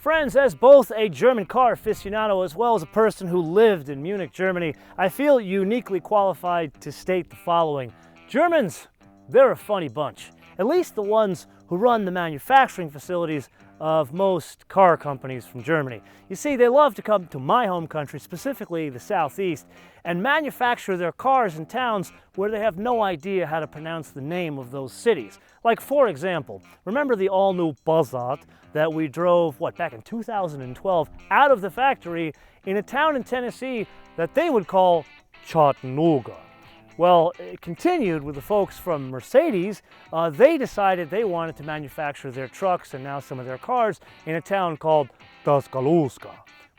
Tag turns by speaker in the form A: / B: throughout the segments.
A: Friends, as both a German car aficionado as well as a person who lived in Munich, Germany, I feel uniquely qualified to state the following. Germans, they're a funny bunch. At least the ones who run the manufacturing facilities of most car companies from Germany. You see, they love to come to my home country, specifically the Southeast, and manufacture their cars in towns where they have no idea how to pronounce the name of those cities. Like, for example, remember the all-new Passat that we drove, back in 2012, out of the factory in a town in Tennessee that they would call Chattanooga. Well, it continued with the folks from Mercedes. They decided they wanted to manufacture their trucks and now some of their cars in a town called Tuscaloosa.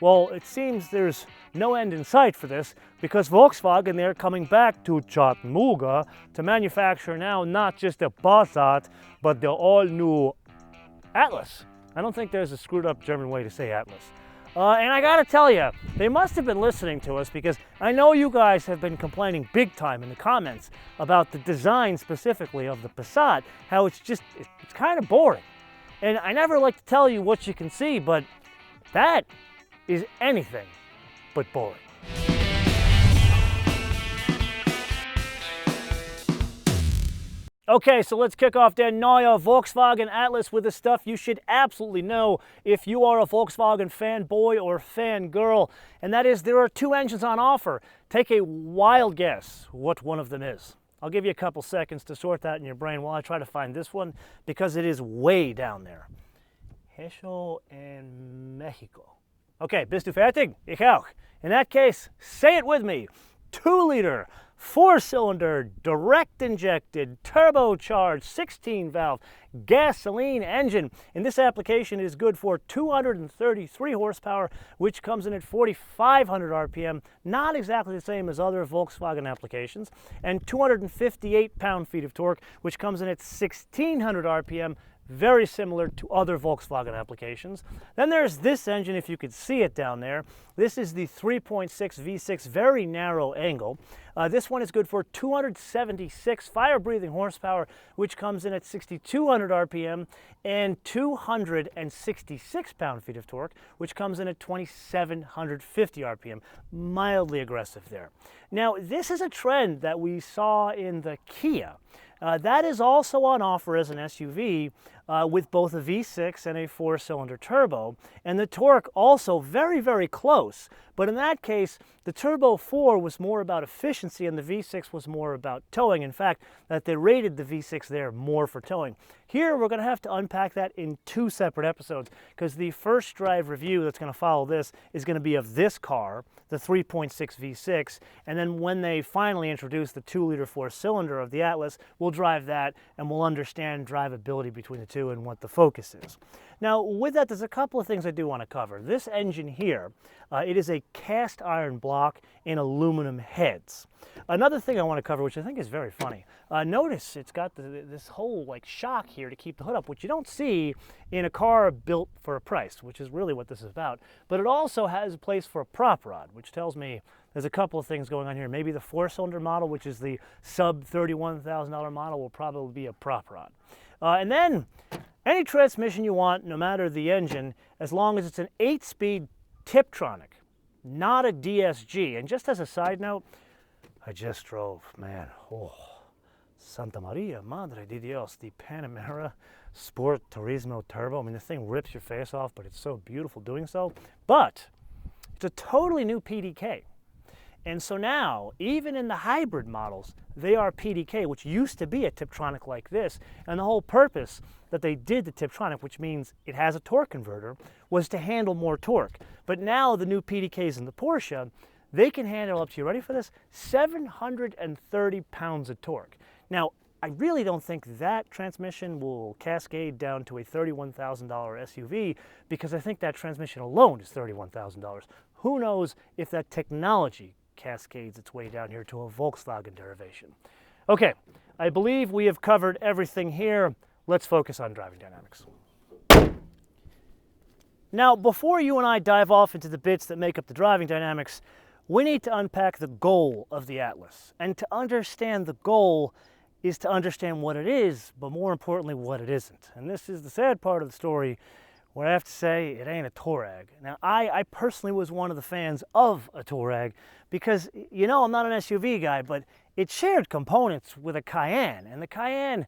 A: Well, it seems there's no end in sight for this because Volkswagen, they're coming back to Chattanooga to manufacture now not just a Passat, but the all-new Atlas. I don't think there's a screwed up German way to say Atlas. And I gotta tell you, they must have been listening to us because I know you guys have been complaining big time in the comments about the design specifically of the Passat, how it's kind of boring. And I never like to tell you what you can see, but that is anything but boring. Okay, so let's kick off der neue Volkswagen Atlas with the stuff you should absolutely know if you are a Volkswagen fanboy or fangirl, and that is there are two engines on offer. Take a wild guess what one of them is. I'll give you a couple seconds to sort that in your brain while I try to find this one because it is way down there. Hecho en Mexico. Okay, bist du fertig? Ich auch. In that case, say it with me. 2-liter, 4-cylinder, direct-injected, turbocharged, 16-valve gasoline engine. In this application, it is good for 233 horsepower, which comes in at 4,500 RPM, not exactly the same as other Volkswagen applications, and 258 pound-feet of torque, which comes in at 1,600 RPM, very similar to other Volkswagen applications. Then there's this engine, if you could see it down there. This is the 3.6 V6, very narrow angle. This one is good for 276 fire-breathing horsepower, which comes in at 6,200 RPM, and 266 pound-feet of torque, which comes in at 2,750 RPM. Mildly aggressive there. Now, this is a trend that we saw in the Kia. That is also on offer as an SUV with both a V6 and a 4-cylinder turbo, and the torque also very, very close. But in that case, the Turbo 4 was more about efficiency and the V6 was more about towing. In fact, that they rated the V6 there more for towing. Here, we're going to have to unpack that in two separate episodes because the first drive review that's going to follow this is going to be of this car, the 3.6 V6, and then when they finally introduce the 2-liter 4-cylinder of the Atlas, we'll drive that and we'll understand drivability between the two and what the focus is. Now, with that, there's a couple of things I do want to cover. This engine here, it is a cast iron block in aluminum heads. Another thing I want to cover, which I think is very funny, notice it's got this whole shock here to keep the hood up, which you don't see in a car built for a price, which is really what this is about. But it also has a place for a prop rod, which tells me there's a couple of things going on here. Maybe the 4-cylinder model, which is the sub $31,000 model, will probably be a prop rod. And then any transmission you want, no matter the engine, as long as it's an 8-speed Tiptronic, not a DSG. And just as a side note, I just drove, man, Santa Maria, Madre de Dios, the Panamera Sport Turismo Turbo. I mean, the thing rips your face off, but it's so beautiful doing so. But it's a totally new PDK. And so now, even in the hybrid models, they are PDK, which used to be a Tiptronic like this. And the whole purpose that they did the Tiptronic, which means it has a torque converter, was to handle more torque. But now the new PDKs in the Porsche, they can handle up to, you ready for this, 730 pounds of torque. Now, I really don't think that transmission will cascade down to a $31,000 SUV because I think that transmission alone is $31,000. Who knows if that technology cascades its way down here to a Volkswagen derivation. Okay, I believe we have covered everything here. Let's focus on driving dynamics. Now, before you and I dive off into the bits that make up the driving dynamics, we need to unpack the goal of the Atlas. And to understand the goal is to understand what it is, but more importantly, what it isn't. And this is the sad part of the story. where I have to say it ain't a Touareg. Now, I personally was one of the fans of a Touareg because, you know, I'm not an SUV guy, but it shared components with a Cayenne, and the Cayenne,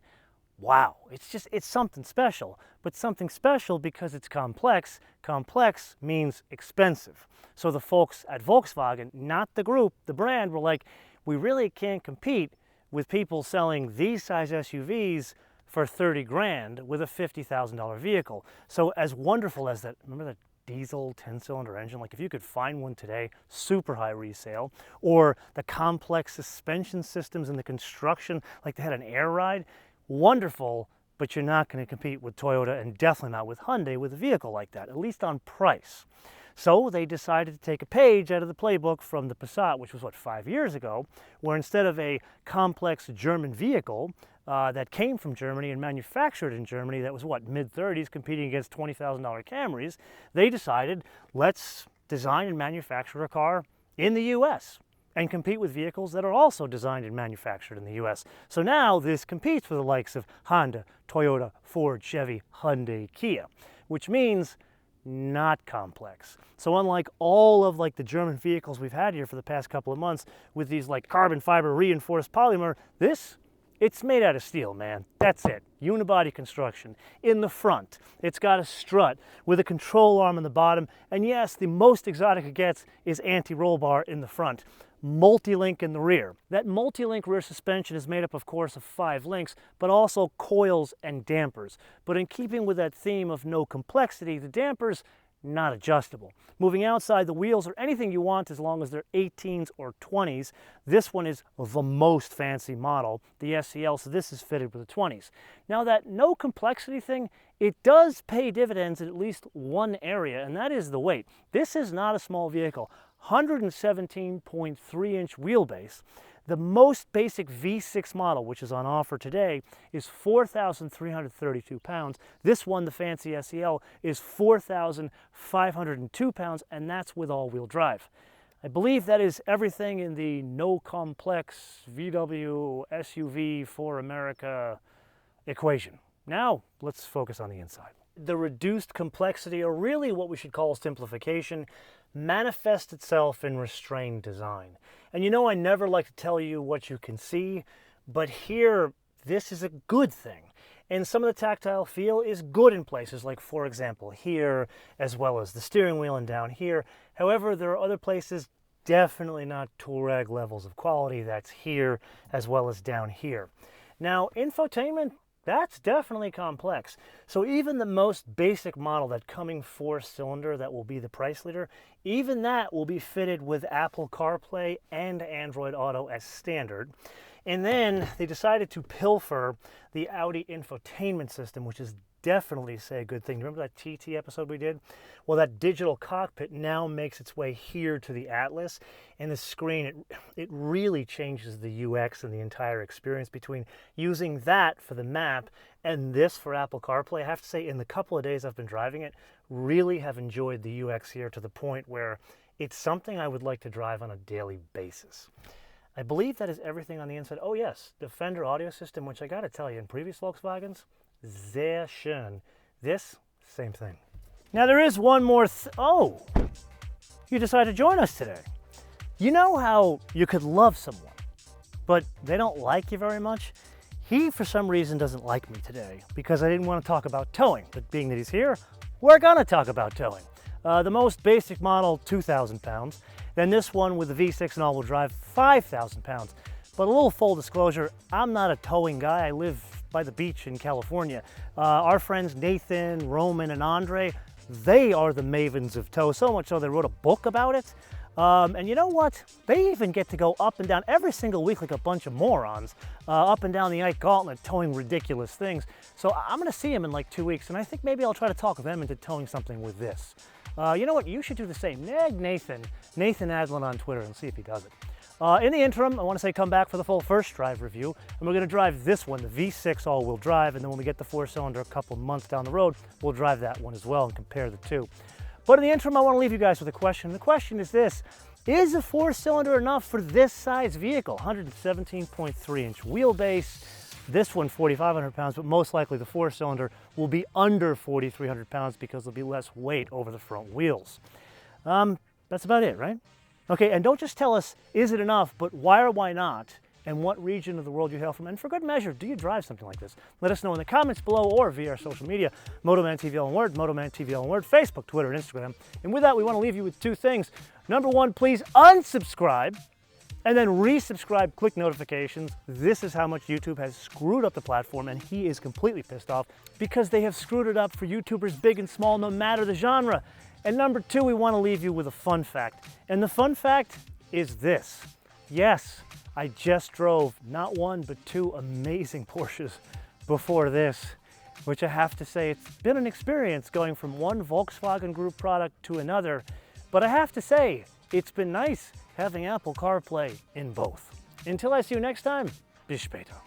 A: wow, it's something special, but something special because it's complex. Complex means expensive. So the folks at Volkswagen, not the group, the brand, were like, we really can't compete with people selling these size SUVs for 30 grand with a $50,000 vehicle. So as wonderful as that, remember that diesel 10-cylinder engine? Like if you could find one today, super high resale, or the complex suspension systems and the construction, like they had an air ride, wonderful, but you're not going to compete with Toyota and definitely not with Hyundai with a vehicle like that, at least on price. So they decided to take a page out of the playbook from the Passat, which was, what, 5 years ago, where instead of a complex German vehicle that came from Germany and manufactured in Germany that was, what, mid-30s competing against $20,000 Camrys, they decided, let's design and manufacture a car in the U.S. and compete with vehicles that are also designed and manufactured in the U.S. So now this competes with the likes of Honda, Toyota, Ford, Chevy, Hyundai, Kia, which means not complex. So unlike all of like the German vehicles we've had here for the past couple of months with these like carbon fiber reinforced polymer, it's made out of steel, man. That's it. Unibody construction. In the front, it's got a strut with a control arm on the bottom, and yes, the most exotic it gets is anti-roll bar in the front. Multi-link in the rear. That multi-link rear suspension is made up, of course, of 5 links, but also coils and dampers. But in keeping with that theme of no complexity, the dampers, not adjustable. Moving outside, the wheels are anything you want as long as they're 18s or 20s. This one is the most fancy model, the SEL, so this is fitted with the 20s. Now that no complexity thing, it does pay dividends in at least one area, and that is the weight. This is not a small vehicle. 117.3-inch wheelbase. The most basic V6 model, which is on offer today, is 4,332 pounds. This one, the fancy SEL, is 4,502 pounds, and that's with all-wheel drive. I believe that is everything in the no complex VW SUV for America equation. Now, let's focus on the inside. The reduced complexity, or really what we should call simplification, manifests itself in restrained design. And you know I never like to tell you what you can see, but here, this is a good thing. And some of the tactile feel is good in places, like for example here, as well as the steering wheel and down here. However, there are other places, definitely not Touareg levels of quality, that's here as well as down here. Now, infotainment, that's definitely complex. So even the most basic model, that coming 4-cylinder that will be the price leader, even that will be fitted with Apple CarPlay and Android Auto as standard. And then they decided to pilfer the Audi infotainment system, which is definitely say a good thing. Remember that TT episode we did? Well, that digital cockpit now makes its way here to the Atlas, and the screen, it really changes the UX and the entire experience between using that for the map and this for Apple CarPlay. I have to say, in the couple of days I've been driving it, really have enjoyed the UX here to the point where it's something I would like to drive on a daily basis. I believe that is everything on the inside. Oh yes, the Fender audio system, which I gotta tell you, in previous Volkswagens, sehr schön. This, same thing. Now there is one more oh, you decided to join us today. You know how you could love someone, but they don't like you very much? He, for some reason, doesn't like me today because I didn't want to talk about towing, but being that he's here, we're gonna talk about towing. The most basic model, 2,000 pounds. Then this one with the V6 and all-wheel drive, 5,000 pounds. But a little full disclosure, I'm not a towing guy. I live by the beach in California. Our friends Nathan, Roman, and Andre, they are the mavens of tow, so much so they wrote a book about it. And you know what? They even get to go up and down every single week like a bunch of morons, up and down the Ike Gauntlet towing ridiculous things. So I'm gonna see him in like 2 weeks, and I think maybe I'll try to talk them into towing something with this. You know what? You should do the same. Nag Nathan Adlin on Twitter, and see if he does it. In the interim, I want to say come back for the full first drive review, and we're going to drive this one, the V6 all-wheel drive, and then when we get the 4-cylinder a couple months down the road, we'll drive that one as well and compare the two. But in the interim, I want to leave you guys with a question. The question is this: is a 4-cylinder enough for this size vehicle? 117.3-inch wheelbase, This one 4,500 pounds, but most likely the 4-cylinder will be under 4,300 pounds because there'll be less weight over the front wheels. That's about it, right? Okay, and don't just tell us, is it enough, but why or why not, and what region of the world you hail from, and for good measure, do you drive something like this? Let us know in the comments below or via our social media, MotoManTV all one word, MotoManTV all one word, Facebook, Twitter, and Instagram. And with that, we want to leave you with 2 things. Number 1, please unsubscribe, and then resubscribe, click notifications. This is how much YouTube has screwed up the platform, and he is completely pissed off because they have screwed it up for YouTubers big and small, no matter the genre. And number 2, we want to leave you with a fun fact. And the fun fact is this. Yes, I just drove not 1, but 2 amazing Porsches before this, which I have to say, it's been an experience going from one Volkswagen Group product to another. But I have to say, it's been nice having Apple CarPlay in both. Until I see you next time, bis später.